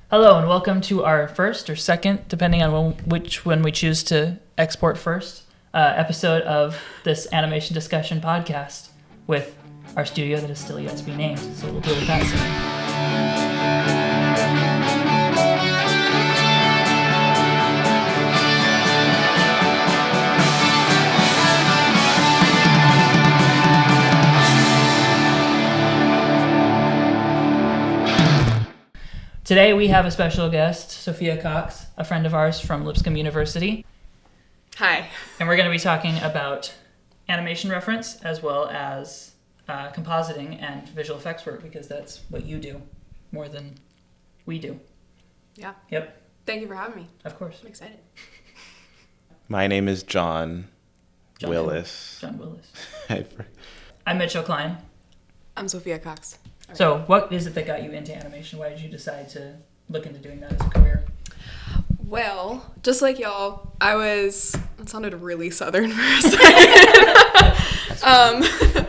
Hello and welcome to our first or second, depending on which one we choose to export first, episode of this animation discussion podcast with our studio that is still yet to be named. So we'll deal with that soon. Today we have a special guest, Sophia Cox, a friend of ours from Lipscomb University. Hi. And we're going to be talking about animation reference as well as compositing and visual effects work because that's what you do more than we do. Yeah. Yep. Thank you for having me. Of course. I'm excited. My name is John Willis. John Willis. I'm Mitchel Klein. I'm Sophia Cox. Right. So what is it that got you into animation? Why did you decide to look into doing that as a career? Well, just like y'all, that sounded really southern for a second.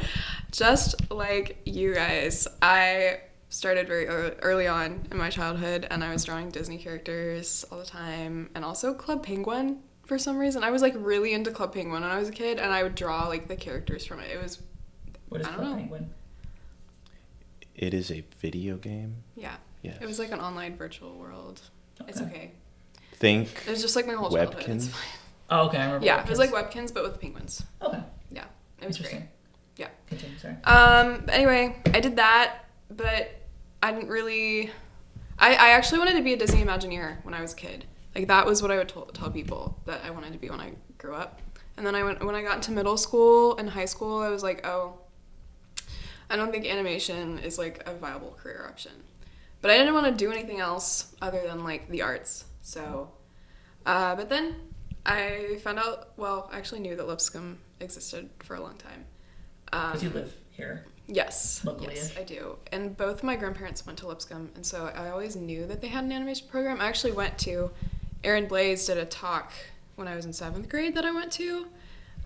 Just like you guys, I started very early on in my childhood, and I was drawing Disney characters all the time, and also Club Penguin for some reason. I was like really into Club Penguin when I was a kid, and I would draw like the characters from it. It was, what is Club Penguin? It is a video game? Yeah. Yes. It was like an online virtual world. Okay. It's okay. Think It was just like my whole childhood. It's Webkins? fine. Oh, okay. I remember Yeah, Webkins. it was like Webkins, but with penguins. Okay. Yeah, it was great. Interesting. Yeah. Continue, sorry. Anyway, I did that, but I didn't really... I actually wanted to be a Disney Imagineer when I was a kid. Like, that was what I would tell people that I wanted to be when I grew up. And then when I got into middle school and high school, I was like, oh, I don't think animation is, like, a viable career option. But I didn't want to do anything else other than, like, the arts. So, but then I found out, well, I actually knew that Lipscomb existed for a long time. Because you live here. Yes. Locally-ish. Yes, I do. And both my grandparents went to Lipscomb, and so I always knew that they had an animation program. I actually went to, Aaron Blaze did a talk when I was in 7th grade that I went to,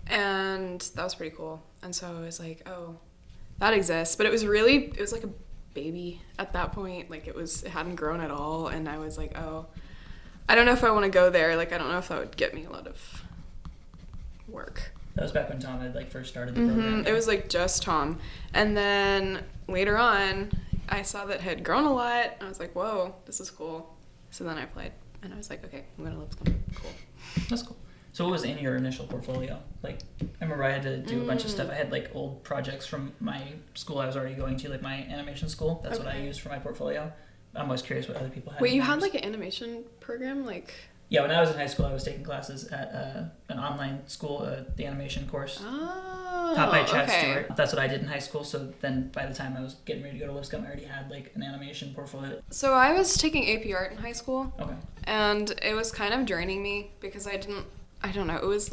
and that was pretty cool. And so I was like, oh, that exists. But it was like a baby at that point. Like, it hadn't grown at all, and I was like, oh, I don't know if I want to go there. Like, I don't know if that would get me a lot of work. That was back when Tom had first started the program. It was just Tom. And then later on, I saw that it had grown a lot. And I was like, whoa, this is cool. So then I applied. And I was like, okay, I'm going to Lipscomb. Cool. That's cool. So what was in your initial portfolio? I remember I had to do a bunch of stuff. I had old projects from my school I was already going to, my animation school. That's what I used for my portfolio. I'm always curious what other people had. Wait, you had an animation program? Yeah, when I was in high school, I was taking classes at an online school, the animation course. Oh, taught by Chad okay. Stewart. That's what I did in high school. So then by the time I was getting ready to go to Lipscomb, I already had an animation portfolio. So I was taking AP Art in high school. Okay. And it was kind of draining me because I don't know, it was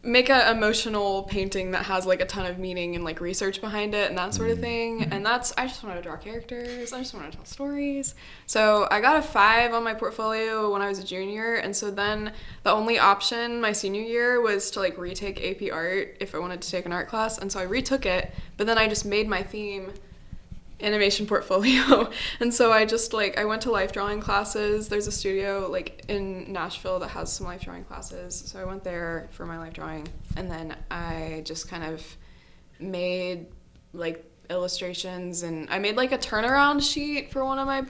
make an emotional painting that has a ton of meaning and research behind it and that sort of thing. Mm-hmm. And I just wanted to draw characters. I just wanted to tell stories. So I got a 5 on my portfolio when I was a junior. And so then the only option my senior year was to retake AP Art if I wanted to take an art class. And so I retook it, but then I just made my theme animation portfolio. And so I just I went to life drawing classes. There's a studio in Nashville that has some life drawing classes, so I went there for my life drawing, and then I just kind of made illustrations, and I made a turnaround sheet for one of my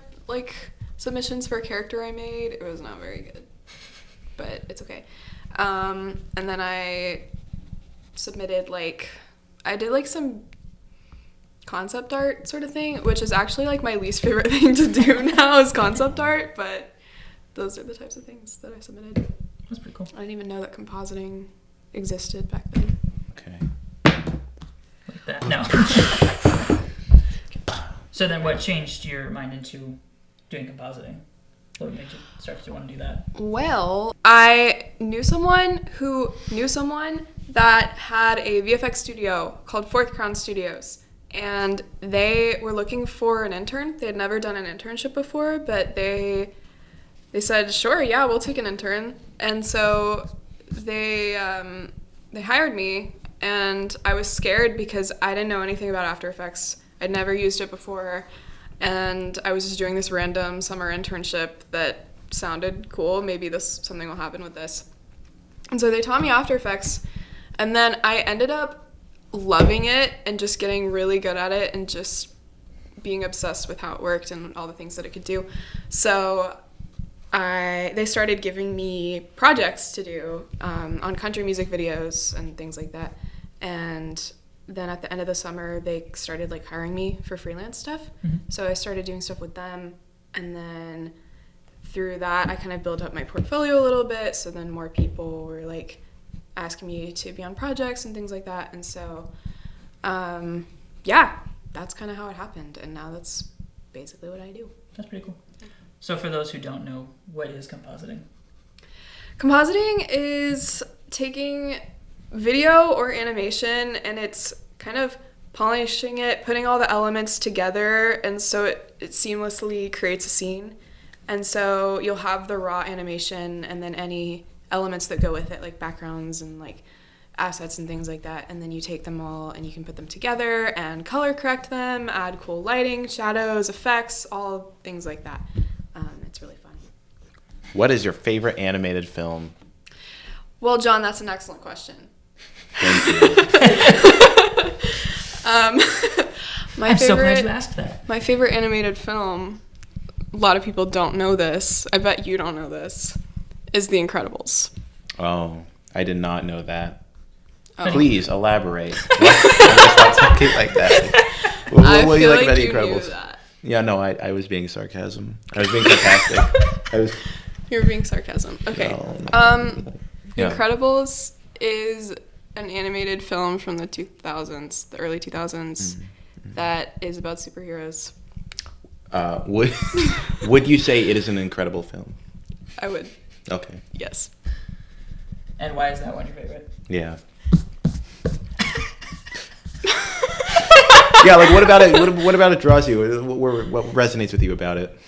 submissions for a character I made. It was not very good, but it's okay. And then I submitted I did some concept art sort of thing, which is actually my least favorite thing to do now is concept art, but those are the types of things that I submitted. That's pretty cool. I didn't even know that compositing existed back then. Okay. Like that. No. So then what changed your mind into doing compositing? What made you start to want to do that? Well, I knew someone that had a VFX studio called Fourth Crown Studios. And they were looking for an intern. They had never done an internship before, but they said, sure, yeah, we'll take an intern. And so they hired me, and I was scared because I didn't know anything about After Effects. I'd never used it before, and I was just doing this random summer internship that sounded cool. Maybe something will happen with this. And so they taught me After Effects, and then I ended up loving it and just getting really good at it and just being obsessed with how it worked and all the things that it could do. So they started giving me projects to do on country music videos and things like that. And then at the end of the summer, they started like hiring me for freelance stuff. Mm-hmm. So I started doing stuff with them, and then through that, I kind of built up my portfolio a little bit. So then more people were like asking me to be on projects and things like that. And so, yeah, that's kind of how it happened. And now that's basically what I do. That's pretty cool. So for those who don't know, what is compositing? Compositing is taking video or animation and it's kind of polishing it, putting all the elements together, and so it seamlessly creates a scene. And so you'll have the raw animation and then any elements that go with it, like backgrounds and like assets and things like that, and then you take them all and you can put them together and color correct them, add cool lighting, shadows, effects, all things like that. It's really fun. What is your favorite animated film? Well, John, that's an excellent question. Thank you. I'm so glad you asked that. My favorite animated film, a lot of people don't know this, I bet you don't know this, is The Incredibles. Oh, I did not know that. Oh. Please elaborate. Stop talking like that. What do you like about The Incredibles? Knew that. Yeah, no, I was being sarcasm. I was being sarcastic. You were being sarcasm. Okay. No. The Incredibles is an animated film from the 2000s, the early 2000s, that is about superheroes. Would you say it is an incredible film? I would. Okay. Yes. And why is that one your favorite? Yeah. Yeah, like what about it? What about it draws you? What resonates with you about it?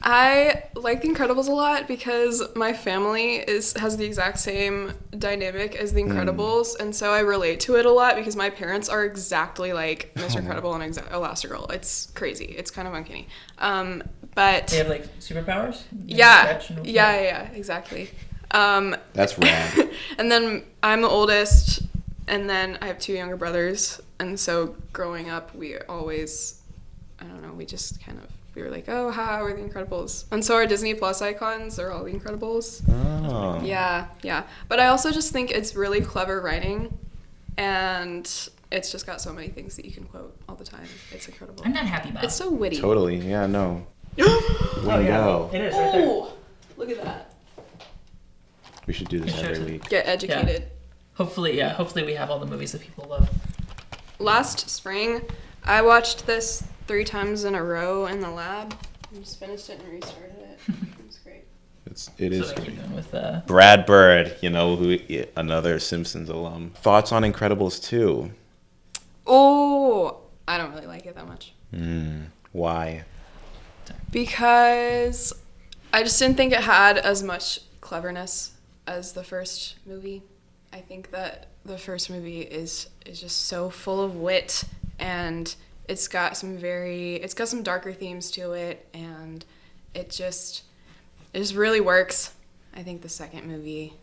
I like The Incredibles a lot because my family has the exact same dynamic as The Incredibles, and so I relate to it a lot because my parents are exactly like Mr. Incredible and Elastigirl. It's crazy. It's kind of uncanny. But they have like superpowers? Yeah, exactly. That's rad. And then I'm the oldest, and then I have two younger brothers, and so growing up, we always, I don't know, we were like, oh, how are The Incredibles? And so our Disney Plus icons are all The Incredibles. Oh. Yeah. But I also just think it's really clever writing, and it's just got so many things that you can quote all the time. It's incredible. I'm not happy about it. It's so witty. Totally. Yeah, no. Oh, it is right there. Oh, look at that. We should do this every week. Get educated. Yeah. Hopefully we have all the movies that people love. Last spring, I watched this 3 times in a row in the lab. I just finished it and restarted it. It was great. It is So great. keep going with Brad Bird, another Simpsons alum. Thoughts on Incredibles 2? Oh, I don't really like it that much. Why? Because I just didn't think it had as much cleverness as the first movie. I think that the first movie is just so full of wit, and it's got some darker themes to it, and it just really works. I think the second movie,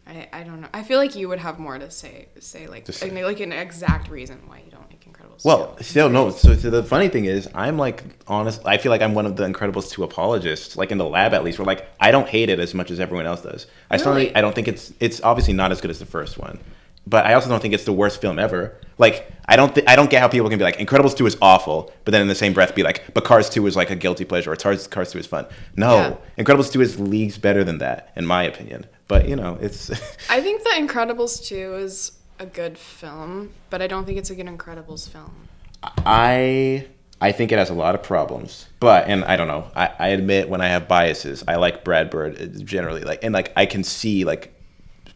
I don't know. I feel like you would have more to say like an exact reason why you don't like Incredibles. Well, still no. So the funny thing is, I'm like honest. I feel like I'm one of the Incredibles 2 apologists. Like in the lab, at least, where like I don't hate it as much as everyone else does. I don't think it's obviously not as good as the first one, but I also don't think it's the worst film ever. Like I don't get how people can be like Incredibles 2 is awful, but then in the same breath be like, but Cars 2 is like a guilty pleasure, or Cars 2 is fun. No, yeah. Incredibles 2 is leagues better than that, in my opinion. But it's. I think that Incredibles 2 is a good film, but I don't think it's a good Incredibles film. I think it has a lot of problems, and I don't know. I admit when I have biases, I like Brad Bird generally, I can see like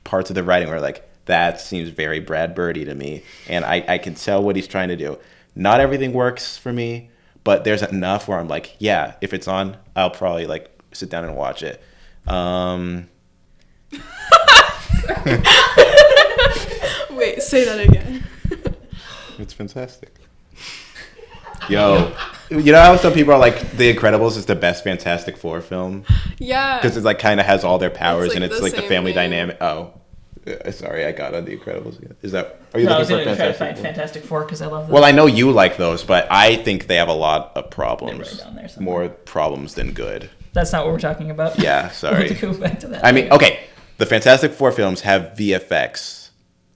parts of the writing where like that seems very Brad Birdy to me, and I can tell what he's trying to do. Not everything works for me, but there's enough where I'm like, yeah, if it's on, I'll probably like sit down and watch it. Wait, say that again. It's fantastic. Yo, you know how some people are like, The Incredibles is the best Fantastic Four film? Yeah. Because it like kind of has all their powers It's, like, and it's the like the same family thing. dynamic. Oh, sorry, I got on The Incredibles again. Is that? Are you No, I was looking going for to try to Fantastic find Four? Fantastic Four because I love them. Well, I know you like those, but I think they have a lot of They're problems. right down there somewhere. More problems than good. That's not what we're talking about. Yeah, sorry. We'll go back to that. I mean, okay, the Fantastic Four films have VFX